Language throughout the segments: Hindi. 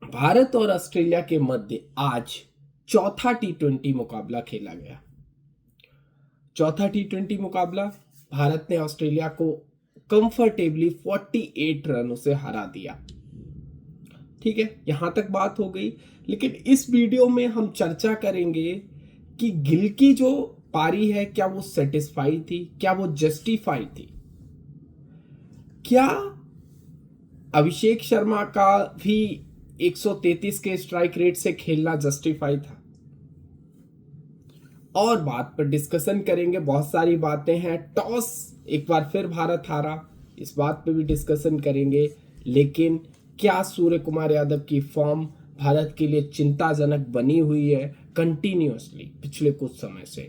भारत और ऑस्ट्रेलिया के मध्य आज चौथा टी20 मुकाबला खेला गया। चौथा टी20 मुकाबला भारत ने ऑस्ट्रेलिया को कंफर्टेबली 48 रनों से हरा दिया। ठीक है, यहां तक बात हो गई। लेकिन इस वीडियो में हम चर्चा करेंगे कि गिल की जो पारी है, क्या वो सेटिस्फाई थी, क्या वो जस्टिफाई थी, क्या अभिषेक शर्मा का भी 133 के स्ट्राइक रेट से खेलना जस्टिफाई था। और बात पर डिस्कशन करेंगे, बहुत सारी बातें हैं। टॉस एक बार फिर भारत हारा, इस बात पे भी डिस्कशन करेंगे। लेकिन क्या सूर्य कुमार यादव की फॉर्म भारत के लिए चिंताजनक बनी हुई है कंटिन्यूअसली पिछले कुछ समय से,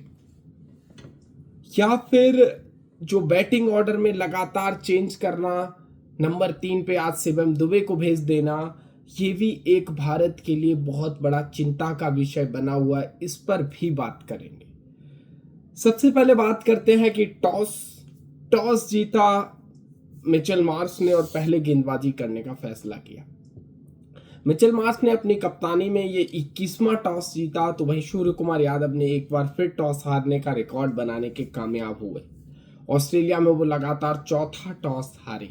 या फिर जो बैटिंग ऑर्डर में लगातार चेंज करना, नंबर 3 पे आज शिवम दुबे को भेज देना, ये भी एक भारत के लिए बहुत बड़ा चिंता का विषय बना हुआ है। इस पर भी बात करेंगे। सबसे पहले बात करते हैं कि टॉस जीता मिचेल मार्श ने और पहले गेंदबाजी करने का फैसला किया। मिचेल मार्श ने अपनी कप्तानी में ये 21वां टॉस जीता, तो वहीं सूर्य कुमार यादव ने एक बार फिर टॉस हारने का रिकॉर्ड बनाने के कामयाब हुए। ऑस्ट्रेलिया में वो लगातार चौथा टॉस हारे।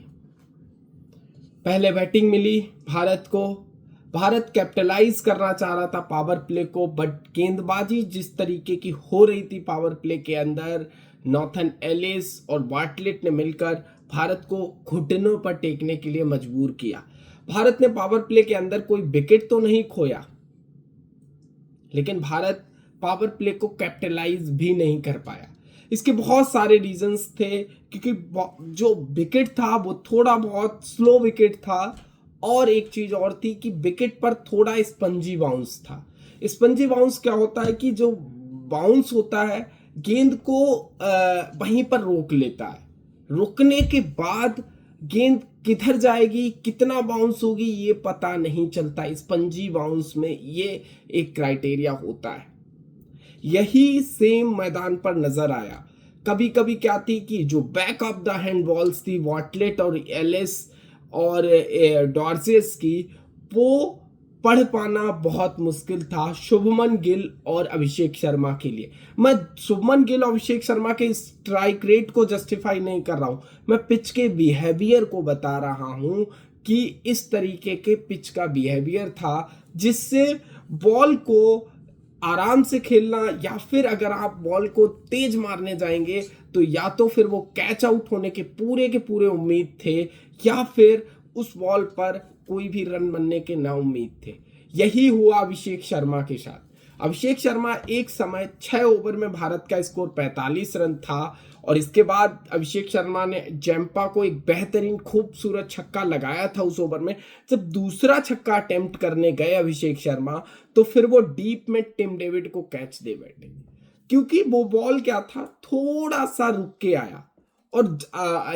पहले बैटिंग मिली भारत को। भारत कैपिटलाइज करना चाह रहा था पावर प्ले को, बट गेंदबाजी जिस तरीके की हो रही थी पावर प्ले के अंदर, नॉर्थन एलिस और बार्टलेट ने मिलकर भारत को घुटनों पर टेकने के लिए मजबूर किया। भारत ने पावर प्ले के अंदर कोई विकेट तो नहीं खोया, लेकिन भारत पावर प्ले को कैपिटलाइज भी नहीं कर पाया। इसके बहुत सारे रीजंस थे, क्योंकि जो विकेट था वो थोड़ा बहुत स्लो विकेट था, और एक चीज और थी कि विकेट पर थोड़ा स्पंजी बाउंस था। स्पंजी बाउंस क्या होता है कि जो बाउंस होता है गेंद को वहीं पर रोक लेता है, रुकने के बाद गेंद किधर जाएगी, कितना बाउंस होगी, ये पता नहीं चलता। स्पंजी बाउंस में ये एक क्राइटेरिया होता है। यही सेम मैदान पर नजर आया। कभी कभी क्या थी कि जो back of the hand balls थी वाटलेट और एलिस और डॉर्सेस की, वो पढ़ पाना बहुत मुश्किल था शुभमन गिल और अभिषेक शर्मा के लिए। मैं शुभमन गिल और अभिषेक शर्मा के स्ट्राइक रेट को जस्टिफाई नहीं कर रहा हूं, मैं पिच के बिहेवियर को बता रहा हूं कि इस तरीके के पिच का बिहेवियर था जिससे बॉल को आराम से खेलना, या फिर अगर आप बॉल को तेज मारने जाएंगे तो या तो फिर वो कैच आउट होने के पूरे उम्मीद थे, या फिर उस बॉल पर कोई भी रन बनने के ना उम्मीद थे। यही हुआ अभिषेक शर्मा के साथ। अभिषेक शर्मा एक समय 6 ओवर में भारत का स्कोर 45 रन था, और इसके बाद अभिषेक शर्मा ने जैम्पा को एक बेहतरीन खूबसूरत छक्का लगाया था उस ओवर में। जब दूसरा छक्का अटेम्प्ट करने गए अभिषेक शर्मा, तो फिर वो डीप में टिम डेविड को कैच दे बैठे, क्योंकि वो बॉल क्या था, थोड़ा सा रुक के आया। और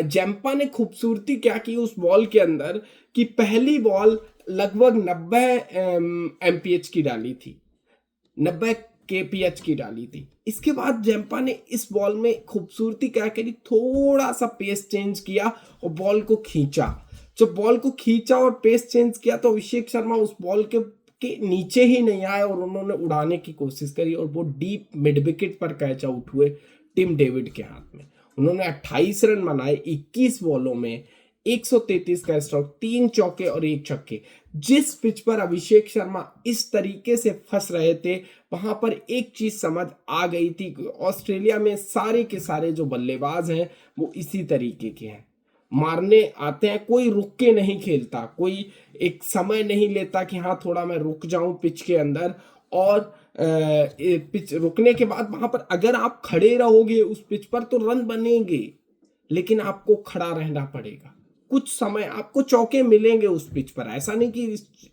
जैम्पा ने खूबसूरती क्या की उस बॉल के अंदर कि पहली बॉल लगभग 90 एमपीएच की डाली थी, 90 kph की डाली थी। इसके बाद जैम्पा ने इस बॉल में खूबसूरती क्या करी, थोड़ा सा पेस चेंज किया और बॉल को खींचा। जब बॉल को खींचा और पेस चेंज किया तो अभिषेक शर्मा उस बॉल के नीचे ही नहीं आए और उन्होंने उड़ाने की कोशिश करी, और वो डीप मिड विकेट पर कैच आउट हुए टिम डेविड के हाथ में। उन्होंने 28 रन बनाए 21 बॉलों में, 133 का स्ट्रोक, 3 चौके और 1 छक्के। जिस पिच पर अभिषेक शर्मा इस तरीके से फंस रहे थे, वहां पर एक चीज समझ आ गई थी कि ऑस्ट्रेलिया में सारे के सारे जो बल्लेबाज हैं वो इसी तरीके के हैं, मारने आते हैं, कोई रुक के नहीं खेलता, कोई एक समय नहीं लेता कि हाँ थोड़ा मैं रुक जाऊं पिच के अंदर। और पिच रुकने के बाद वहां पर अगर आप खड़े रहोगे उस पिच पर तो रन बनेंगे, लेकिन आपको खड़ा रहना पड़ेगा। कुछ समय आपको चौके मिलेंगे उस पिच पर, ऐसा नहीं कि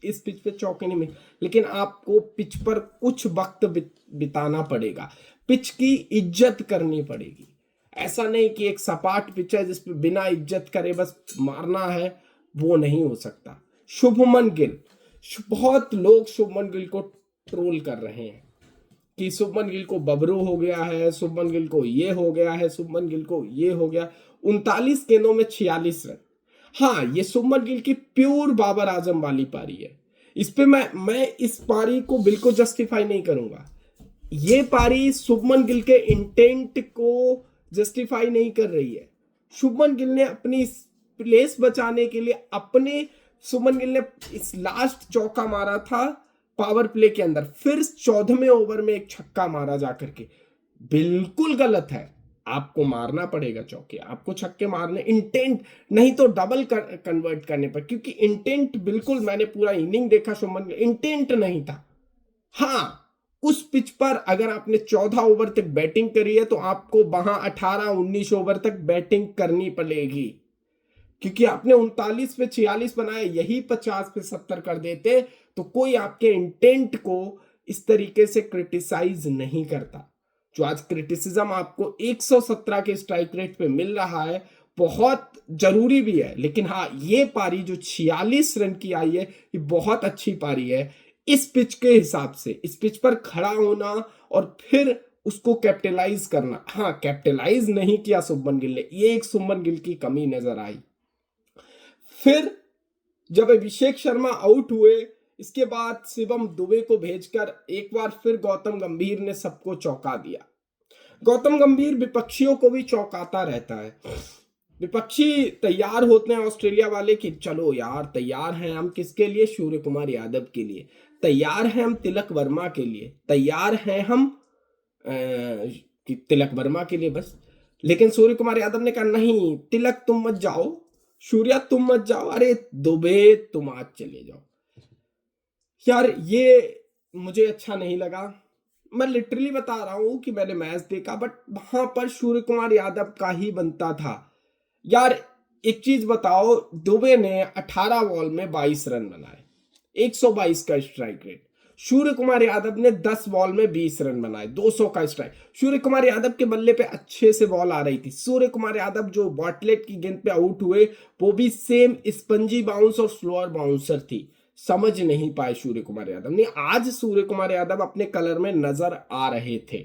इस पिच पे चौके नहीं मिले, लेकिन आपको पिच पर कुछ वक्त बिताना पड़ेगा, पिच की इज्जत करनी पड़ेगी। ऐसा नहीं कि एक सपाट पिच है जिसपे बिना इज्जत करे बस मारना है, वो नहीं हो सकता। शुभमन गिल, बहुत लोग शुभमन गिल को ट्रोल कर रहे हैं कि शुभमन गिल को बबरू हो गया है, शुभमन गिल को ये हो गया है, शुभमन गिल को ये हो गया। 39 गेंदों में 46 रन। हाँ, ये शुभमन गिल की प्योर बाबर आजम वाली पारी है। इस पे मैं इस पारी को बिल्कुल जस्टिफाई नहीं करूंगा। ये पारी शुभमन गिल के इंटेंट को जस्टिफाई नहीं कर रही है। शुभमन गिल ने अपनी प्लेस बचाने के लिए शुभमन गिल ने इस लास्ट चौका मारा था पावर प्ले के अंदर, फिर 14वें ओवर में एक छक्का मारा जाकर के। बिल्कुल गलत है, आपको मारना पड़ेगा चौके, आपको छक्के मारने, इंटेंट नहीं तो डबल कन्वर्ट करने पर, क्योंकि इंटेंट बिल्कुल, मैंने पूरा इनिंग देखा शुभमन गिल, इंटेंट नहीं था। हाँ, उस पिच पर अगर आपने 14 ओवर तक बैटिंग करी है तो आपको वहां 18-19 ओवर तक बैटिंग करनी पड़ेगी, क्योंकि आपने 39 पे 46 बनाए, यही 50 पे 70 कर देते तो कोई आपके इंटेंट को इस तरीके से क्रिटिसाइज नहीं करता। जो आज क्रिटिसिज्म आपको 117 के स्ट्राइक रेट पे मिल रहा है बहुत जरूरी भी है, लेकिन हाँ, ये पारी जो 46 रन की आई है ये बहुत अच्छी पारी है इस पिच के हिसाब से। इस पिच पर खड़ा होना और फिर उसको कैपिटलाइज करना, हाँ कैपिटलाइज नहीं किया शुभमन गिल ने, ये एक शुभमन गिल की कमी नजर आई। फिर जब अभिषेक शर्मा आउट हुए, इसके बाद शिवम दुबे को भेजकर एक बार फिर गौतम गंभीर ने सबको चौंका दिया। गौतम गंभीर विपक्षियों को भी चौंकाता रहता है। विपक्षी तैयार होते हैं ऑस्ट्रेलिया वाले कि चलो यार तैयार हैं हम, किसके लिए? सूर्य कुमार यादव के लिए। तैयार हैं हम तिलक वर्मा के लिए, तैयार हैं हम तिलक वर्मा के लिए बस। लेकिन सूर्य कुमार यादव ने कहा नहीं, तिलक तुम मत जाओ, सूर्या तुम मत जाओ, अरे दुबे तुम आज चले जाओ। यार ये मुझे अच्छा नहीं लगा। मैं लिटरली बता रहा हूं कि मैंने मैच देखा, बट वहां पर सूर्य कुमार यादव का ही बनता था। यार एक चीज बताओ, दुबे ने 18 बॉल में 22 रन बनाए, 122 का स्ट्राइक रेट। सूर्य कुमार यादव ने 10 बॉल में 20 रन बनाए, 200 का स्ट्राइक। सूर्य कुमार यादव के बल्ले पे अच्छे से बॉल आ रही थी। सूर्य कुमार यादव जो बॉटलेट की गेंद पे आउट हुए वो भी सेम स्पंजी बाउंस और स्लोअर बाउंसर थी, समझ नहीं पाए सूर्य कुमार यादव ने। आज सूर्य कुमार यादव अपने कलर में नजर आ रहे थे।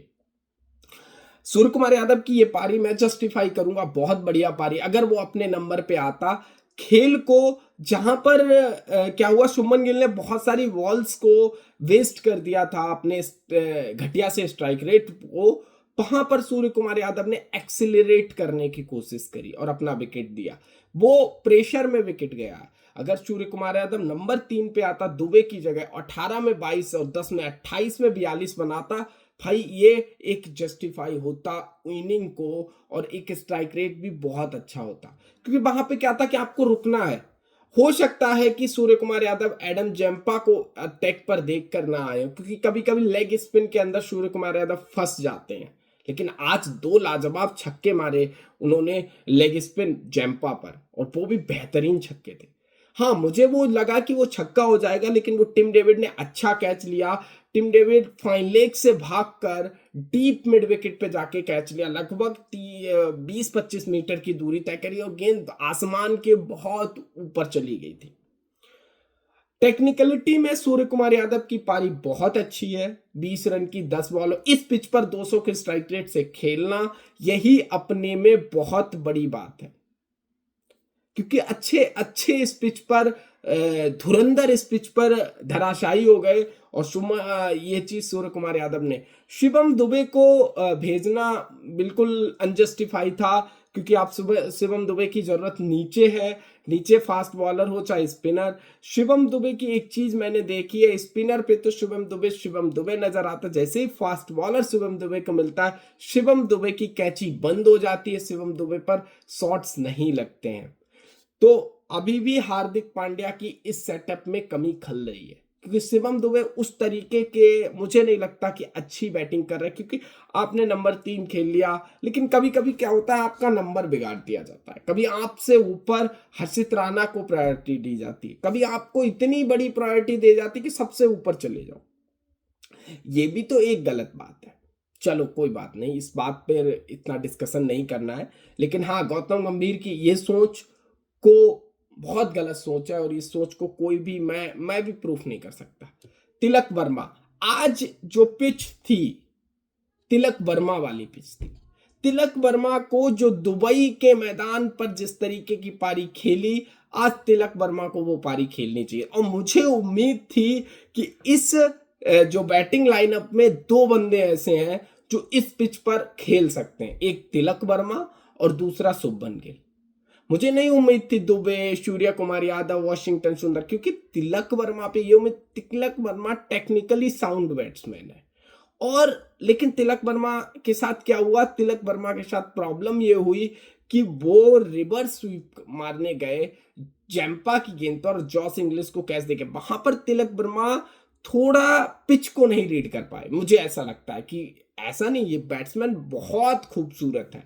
सूर्य कुमार यादव की ये पारी मैं जस्टिफाई करूंगा, बहुत बढ़िया पारी। अगर वो अपने नंबर पे आता, खेल को जहां पर क्या हुआ, शुभमन गिल ने बहुत सारी बॉल्स को वेस्ट कर दिया था अपने घटिया से स्ट्राइक रेट को, वहां पर सूर्य कुमार यादव ने एक्सिलरेट करने की कोशिश करी और अपना विकेट दिया। वो प्रेशर में विकेट गया। अगर सूर्य कुमार यादव नंबर 3 पे आता दुबे की जगह, 18 में 22 और 10 में 28 में 42 बनाता, भाई ये एक जस्टिफाई होता इनिंग को और एक स्ट्राइक रेट भी बहुत अच्छा होता। क्योंकि वहां पे क्या था कि आपको रुकना है। हो सकता है कि सूर्य कुमार यादव एडम जैम्पा को अटैक पर देख कर ना आए, क्योंकि कभी कभी लेग स्पिन के अंदर सूर्य कुमार यादव फंस जाते हैं। लेकिन आज 2 लाजवाब छक्के मारे उन्होंने लेग स्पिन जैम्पा पर, और वो भी बेहतरीन छक्के थे। हाँ, मुझे वो लगा कि वो छक्का हो जाएगा, लेकिन वो टिम डेविड ने अच्छा कैच लिया। टिम डेविड फाइन लेग से भागकर डीप मिड विकेट पे जाके कैच लिया, लगभग 20-25 मीटर की दूरी तय करी और गेंद आसमान के बहुत ऊपर चली गई थी। टेक्निकलिटी में सूर्य कुमार यादव की पारी बहुत अच्छी है। 20 रन की 10 बॉल, इस पिच पर 200 के स्ट्राइक रेट से खेलना, यही अपने में बहुत बड़ी बात है। क्योंकि अच्छे इस पिच पर, धुरंधर इस पिच पर धराशायी हो गए। और ये चीज सूर्य कुमार यादव ने, शिवम दुबे को भेजना बिल्कुल अनजस्टिफाई था, क्योंकि आप शिवम दुबे की जरूरत नीचे है, नीचे फास्ट बॉलर हो चाहे स्पिनर। शिवम दुबे की एक चीज मैंने देखी है, स्पिनर पे तो शिवम दुबे नजर आता, जैसे ही फास्ट बॉलर शिवम दुबे को मिलता है, शिवम दुबे की कैची बंद हो जाती है, शिवम दुबे पर शॉट्स नहीं लगते हैं। तो अभी भी हार्दिक पांड्या की इस सेटअप में कमी खल रही है, क्योंकि शिवम दुबे उस तरीके के मुझे नहीं लगता कि अच्छी बैटिंग कर रहे हैं। क्योंकि आपने नंबर 3 खेल लिया, लेकिन कभी कभी क्या होता है, आपका नंबर बिगाड़ दिया जाता है। कभी आपसे ऊपर हर्षित राणा को प्रायोरिटी दी जाती है, कभी आपको इतनी बड़ी प्रायोरिटी दी जाती है कि सबसे ऊपर चले जाओ। ये भी तो एक गलत बात है। चलो कोई बात नहीं, इस बात पर इतना डिस्कशन नहीं करना है। लेकिन हाँ, गौतम गंभीर की ये सोच को बहुत गलत सोच है, और इस सोच को कोई भी, मैं भी प्रूफ नहीं कर सकता। तिलक वर्मा, आज जो पिच थी तिलक वर्मा वाली पिच थी। तिलक वर्मा को जो दुबई के मैदान पर जिस तरीके की पारी खेली, आज तिलक वर्मा को वो पारी खेलनी चाहिए। और मुझे उम्मीद थी कि इस जो बैटिंग लाइनअप में दो बंदे ऐसे हैं जो इस पिच पर खेल सकते हैं, एक तिलक वर्मा और दूसरा शुभमन गिल। मुझे नहीं उम्मीद थी दुबे, सूर्य कुमार यादव, वाशिंगटन सुंदर, क्योंकि तिलक वर्मा पे ये उम्मीद, Tilak Varma technically sound batsman है। और लेकिन तिलक वर्मा के साथ क्या हुआ, तिलक वर्मा के साथ प्रॉब्लम ये हुई कि वो रिवर्स स्वीप मारने गए जैम्पा की गेंद पर, जॉस इंग्लिश को कैच देके, वहां पर तिलक वर्मा थोड़ा पिच को नहीं रीड कर पाए। मुझे ऐसा लगता है कि ऐसा नहीं, ये बैट्समैन बहुत खूबसूरत है,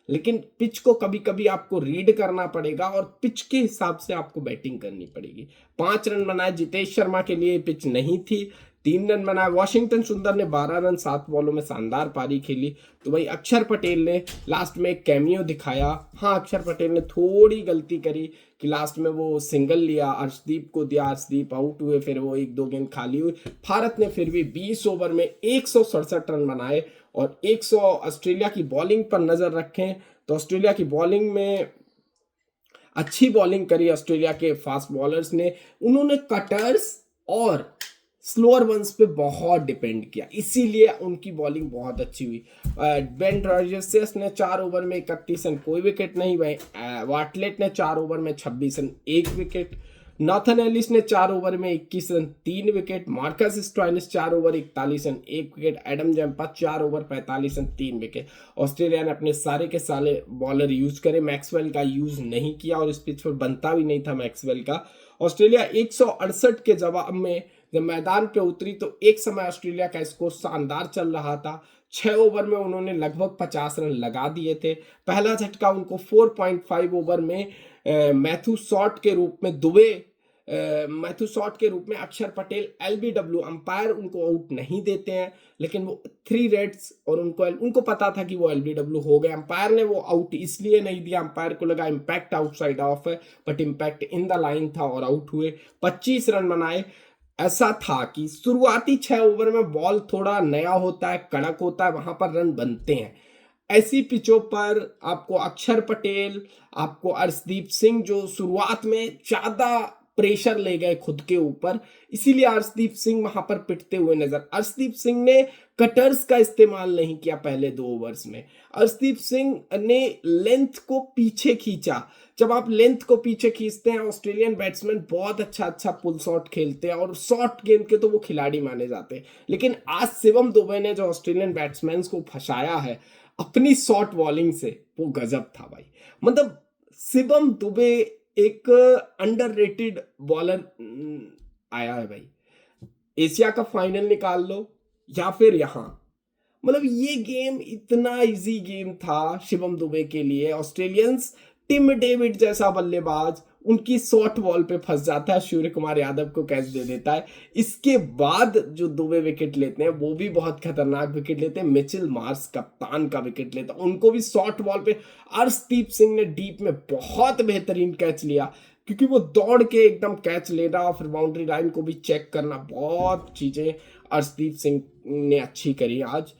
लेकिन पिच को कभी कभी आपको रीड करना पड़ेगा और पिच के हिसाब से आपको बैटिंग करनी पड़ेगी। 5 रन बनाए जितेश शर्मा के लिए, पिच नहीं थी। 3 रन बनाए वाशिंगटन सुंदर ने, 12 रन 7 बॉलों में शानदार पारी खेली। तो भाई अक्षर पटेल ने लास्ट में एक कैमियो दिखाया। हाँ, अक्षर पटेल ने थोड़ी गलती करी कि लास्ट में वो सिंगल लिया, अर्शदीप को दिया, अर्शदीप आउट हुए, फिर वो 1-2 गेंद खाली हुई। भारत ने फिर भी 20 ओवर में 167 रन बनाए। और 100 ऑस्ट्रेलिया की बॉलिंग पर नजर रखें तो ऑस्ट्रेलिया की बॉलिंग में अच्छी बॉलिंग करी ऑस्ट्रेलिया के फास्ट बॉलर्स ने। उन्होंने कटर्स और स्लोअर वंस पे बहुत डिपेंड किया, इसीलिए उनकी बॉलिंग बहुत अच्छी हुई। बेन रॉजर्स ने 4 ओवर में 31 रन, कोई विकेट नहीं भाई। वाटलेट ने 4 ओवर में 26 रन, 1 विकेट। नॉर्थन एलिस ने 4 ओवर में 21 run, 3 wicket. Marcus Stoinis 4 over 41 run, 1 wicket. Adam Zampa 4 over 45 run, 3 wicket. Australia ने अपने सारे के सारे बॉलर यूज करे, मैक्सवेल का यूज नहीं किया और इस पिच पर बनता भी नहीं था मैक्सवेल का। ऑस्ट्रेलिया 168 के जवाब में जब मैदान पे उतरी तो एक समय ऑस्ट्रेलिया का स्कोर शानदार चल रहा था। 6 ओवर में उन्होंने लगभग 50 रन लगा दिए थे। पहला झटका उनको 4.5 ओवर में मैथ्यू शॉट के रूप में मैथ्यू शॉट के रूप में अक्षर पटेल LBW, अंपायर उनको आउट नहीं देते हैं, लेकिन वो 3 रेड्स और उनको पता था कि वो LBW हो गए। अंपायर ने वो आउट इसलिए नहीं दिया, अंपायर को लगा इम्पैक्ट आउटसाइड ऑफ है, but impact in the line था और आउट हुए। 25 रन बनाए। ऐसा था कि शुरुआती 6 ओवर में बॉल थोड़ा नया होता है, कड़क होता है, वहां पर रन बनते हैं। ऐसी पिचों पर आपको अक्षर पटेल, आपको अर्शदीप सिंह जो शुरुआत में ज्यादा प्रेशर ले गए खुद के ऊपर, इसीलिए अर्शदीप सिंह वहां पर पिटते हुए नजर। अर्शदीप सिंह ने कटर्स का इस्तेमाल नहीं किया पहले 2 ओवर्स में। अर्शदीप सिंह ने लेंथ को पीछे खींचा। जब आप लेंथ को पीछे खींचते हैं, ऑस्ट्रेलियन बैट्समैन बहुत अच्छा पुल शॉट खेलते हैं और शॉर्ट गेंद के तो वो खिलाड़ी माने जाते हैं। लेकिन आज शिवम दुबे ने जो ऑस्ट्रेलियन बैट्समैन को फंसाया है अपनी शॉर्ट बॉलिंग से, वो गजब था भाई। मतलब शिवम दुबे एक अंडररेटेड बॉलर आया है भाई। एशिया का फाइनल निकाल लो या फिर यहां, मतलब ये गेम इतना इजी गेम था शिवम दुबे के लिए। ऑस्ट्रेलियंस टिम डेविड जैसा बल्लेबाज उनकी शॉर्ट बॉल पे फंस जाता है, सूर्य कुमार यादव को कैच दे देता है। इसके बाद जो दुबे विकेट लेते हैं वो भी बहुत खतरनाक विकेट लेते हैं। मिचेल मार्श कप्तान का विकेट लेता है, उनको भी शॉर्ट बॉल पे। अर्शदीप सिंह ने डीप में बहुत बेहतरीन कैच लिया, क्योंकि वो दौड़ के एकदम कैच ले रहा, फिर बाउंड्री लाइन को भी चेक करना, बहुत चीजें अर्शदीप सिंह ने अच्छी करी आज।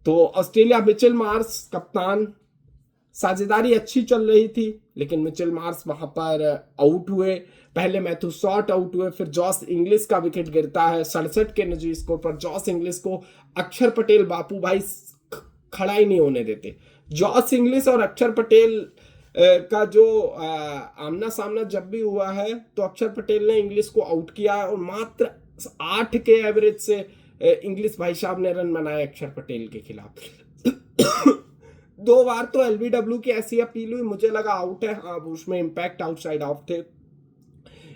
तो ऑस्ट्रेलिया, मिचेल मार्श कप्तान, साझेदारी अच्छी चल रही थी, लेकिन मिचेल मार्श वहां पर आउट हुए। पहले मैथ्यू शॉट आउट हुए, फिर जॉस इंग्लिश का विकेट गिरता है 67 के निजी स्कोर पर। जॉस इंग्लिश को अक्षर पटेल बापू भाई खड़ा ही नहीं होने देते। जॉस इंग्लिश और अक्षर पटेल का जो आमना सामना जब भी हुआ है तो अक्षर पटेल ने इंग्लिश को आउट किया है और मात्र 8 के एवरेज से इंग्लिश भाई साहब ने रन बनाए अक्षर पटेल के खिलाफ। 2 बार तो LBW की ऐसी अपील हुई, मुझे लगा आउट है, हाँ उसमें इम्पैक्ट आउटसाइड ऑफ थे।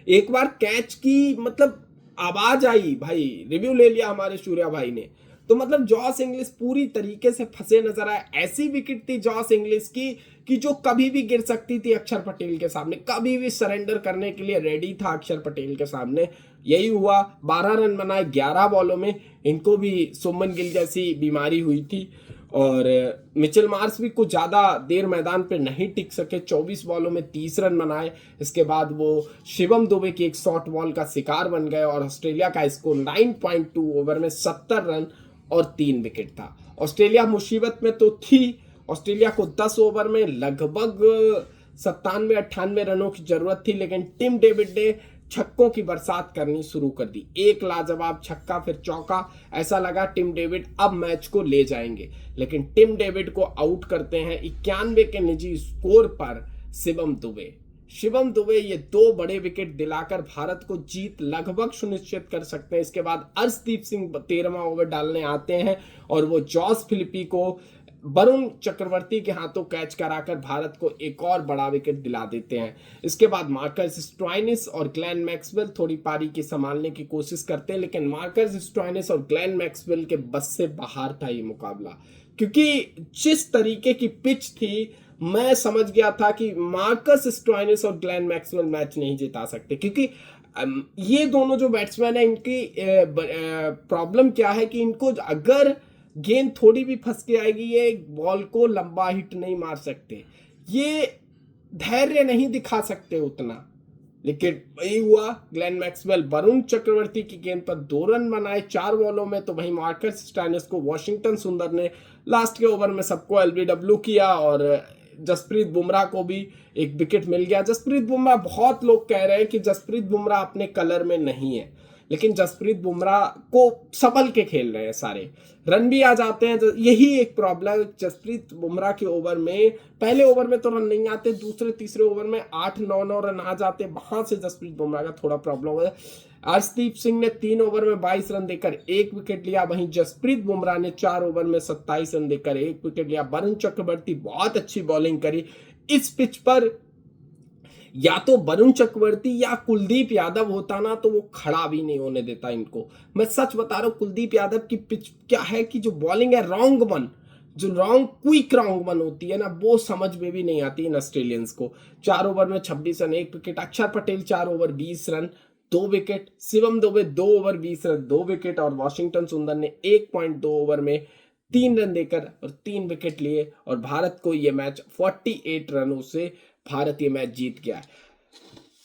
एक बार कैच की मतलब आवाज आई भाई, रिव्यू ले लिया हमारे सूर्या भाई ने, तो मतलब जॉस इंग्लिश पूरी तरीके से फंसे नजर आए। ऐसी विकेट थी जॉस इंग्लिश की कि जो कभी भी गिर सकती थी अक्षर पटेल के सामने, कभी भी सरेंडर करने के लिए रेडी था अक्षर पटेल के सामने। यही हुआ, 12 रन बनाए 11 बॉलों में। इनको भी शुभमन गिल जैसी बीमारी हुई थी और मिचेल मार्श भी कुछ ज़्यादा देर मैदान पे नहीं टिक सके, 24 बॉलों में 30 रन बनाए। इसके बाद वो शिवम दुबे की एक शॉर्ट बॉल का शिकार बन गए और ऑस्ट्रेलिया का स्कोर 9.2 ओवर में 70 रन और 3 विकेट था। ऑस्ट्रेलिया मुसीबत में तो थी ऑस्ट्रेलिया को 10 ओवर में लगभग 97-98 रनों की जरूरत थी, लेकिन टिम डेविड ने छक्कों की बरसात करनी शुरू कर दी। एक लाजवाब छक्का, फिर चौका। ऐसा लगा टिम डेविड अब मैच को ले जाएंगे, लेकिन टिम डेविड को आउट करते हैं 91 के निजी स्कोर पर शिवम दुबे ये 2 बड़े विकेट दिलाकर भारत को जीत लगभग सुनिश्चित कर सकते हैं। इसके बाद अर्शदीप सिंह 13वां ओवर डालने आते हैं और वो जॉस फिलिपी को वरुण चक्रवर्ती के हाथों कैच कराकर भारत को एक और बड़ा विकेट दिला देते हैं। इसके बाद मार्कस स्टोइनिस और ग्लेन मैक्सवेल थोड़ी पारी की संभालने की कोशिश करते हैं, लेकिन मार्कस स्टोइनिस और ग्लेन मैक्सवेल के बस से बाहर था ये मुकाबला, क्योंकि जिस तरीके की पिच थी मैं समझ गया था कि मार्कस स्टोइनिस और ग्लेन मैक्सवेल मैच नहीं जिता सकते, क्योंकि ये दोनों जो बैट्समैन है इनकी प्रॉब्लम क्या है कि इनको अगर गेंद थोड़ी भी फंस के आएगी ये बॉल को लंबा हिट नहीं मार सकते, ये धैर्य नहीं दिखा सकते उतना। लेकिन वही हुआ, ग्लेन मैक्सवेल वरुण चक्रवर्ती की गेंद पर 2 रन बनाए 4 बॉलों में, तो वहीं मार्कस स्टोइनिस को वॉशिंगटन सुंदर ने लास्ट के ओवर में सबको एलबीडब्ल्यू किया और जसप्रीत बुमराह को भी एक विकेट मिल गया। जसप्रीत बुमराह, बहुत लोग कह रहे हैं कि जसप्रीत बुमराह अपने कलर में नहीं है, लेकिन जसप्रीत बुमराह को संभल के खेल रहे हैं, सारे रन भी आ जाते हैं। यही एक प्रॉब्लम है जसप्रीत बुमराह के ओवर में। पहले ओवर में तो रन नहीं आते, दूसरे तीसरे ओवर में 8-9 रन आ जाते, वहां से जसप्रीत बुमराह का थोड़ा प्रॉब्लम हो है। अर्शदीप सिंह ने 3 ओवर में 22 रन देकर 1 विकेट लिया, वहीं जसप्रीत बुमराह ने 4 ओवर में 27 रन देकर 1 विकेट लिया। वरुण चक्रवर्ती बहुत अच्छी बॉलिंग करी इस पिच पर। या तो वरुण चक्रवर्ती या कुलदीप यादव होता ना तो वो खड़ा भी नहीं होने देता इनको। मैं सच बता रहा हूँ, कुलदीप यादव की पिच क्या है कि जो बॉलिंग है क्विक रॉन्ग वन होती है ना, वो समझ में भी नहीं आती इन ऑस्ट्रेलियंस को। 4 ओवर में 26 run 1 wicket. Akshar Patel 4 over 20 run 2 wicket. Shivam Dube 2 over 20 run 2 wicket और वॉशिंगटन सुंदर ने 1.2 ओवर में 3 रन देकर और 3 विकेट लिए और भारत को यह मैच 48 रनों से भारत ये मैच जीत गया है।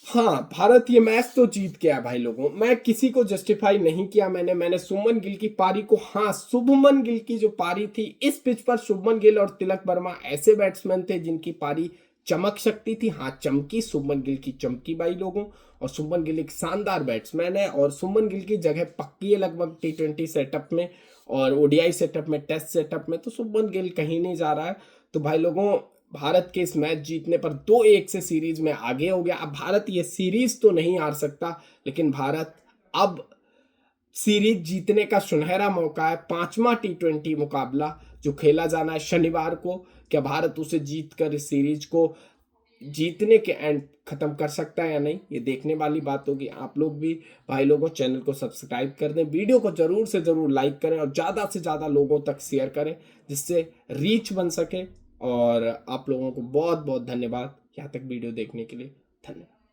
हाँ, भारत ये मैच तो जीत गया है भाई लोगों। मैं किसी को जस्टिफाई नहीं किया, मैंने शुभमन गिल की पारी को, हाँ शुभमन गिल की जो पारी थी इस पिच पर, शुभमन गिल और तिलक वर्मा ऐसे बैट्समैन थे जिनकी पारी चमक सकती थी। हाँ चमकी, शुभमन गिल की चमकी भाई लोगों। और शुभमन गिल एक शानदार बैट्समैन है और शुभमन गिल की जगह पक्की है लगभग T20 सेटअप में और ODI सेटअप में, टेस्ट सेटअप में, तो शुभमन गिल कहीं नहीं जा रहा है। तो भाई लोगों, भारत के इस मैच जीतने पर 2-1 से सीरीज में आगे हो गया। अब भारत ये सीरीज तो नहीं हार सकता, लेकिन भारत अब सीरीज जीतने का सुनहरा मौका है। 5वां T20 मुकाबला जो खेला जाना है शनिवार को, क्या भारत उसे जीतकर इस सीरीज को जीतने के एंड खत्म कर सकता है या नहीं, ये देखने वाली बात होगी। आप लोग भी भाई लोगों चैनल को सब्सक्राइब कर दें, वीडियो को जरूर से जरूर लाइक करें और ज़्यादा से ज़्यादा लोगों तक शेयर करें जिससे रीच बन सके। और आप लोगों को बहुत बहुत धन्यवाद यहाँ तक वीडियो देखने के लिए। धन्यवाद।